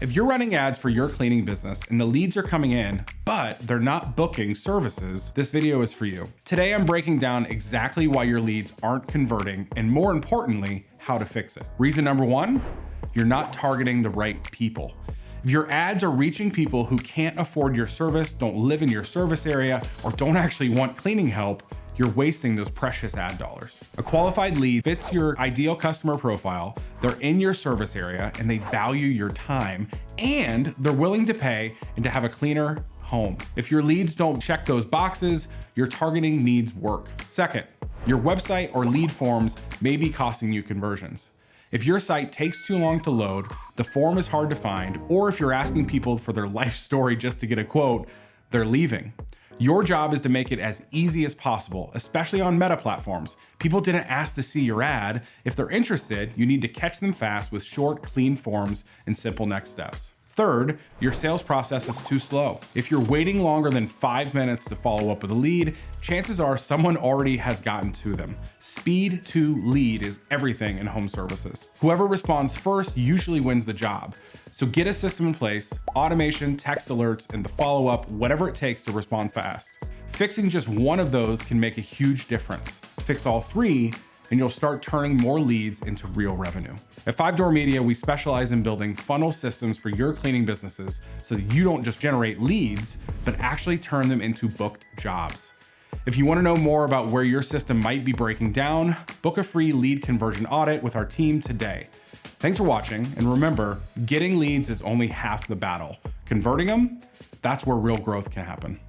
If you're running ads for your cleaning business and the leads are coming in, but they're not booking services, this video is for you. Today, I'm breaking down exactly why your leads aren't converting and, more importantly, how to fix it. Reason number one, you're not targeting the right people. If your ads are reaching people who can't afford your service, don't live in your service area, or don't actually want cleaning help, you're wasting those precious ad dollars. A qualified lead fits your ideal customer profile, they're in your service area, and they value your time, and they're willing to pay and to have a cleaner home. If your leads don't check those boxes, your targeting needs work. Second, your website or lead forms may be costing you conversions. If your site takes too long to load, the form is hard to find, or if you're asking people for their life story just to get a quote, they're leaving. Your job is to make it as easy as possible, especially on meta platforms. People didn't ask to see your ad. If they're interested, you need to catch them fast with short, clean forms and simple next steps. Third, your sales process is too slow. If you're waiting longer than 5 minutes to follow up with a lead, chances are someone already has gotten to them. Speed to lead is everything in home services. Whoever responds first usually wins the job. So get a system in place, automation, text alerts, and the follow-up, whatever it takes to respond fast. Fixing just one of those can make a huge difference. Fix all three, and you'll start turning more leads into real revenue. At 5 Door Media, we specialize in building funnel systems for your cleaning businesses so that you don't just generate leads, but actually turn them into booked jobs. If you want to know more about where your system might be breaking down, book a free lead conversion audit with our team today. Thanks for watching, and remember, getting leads is only half the battle. Converting them, that's where real growth can happen.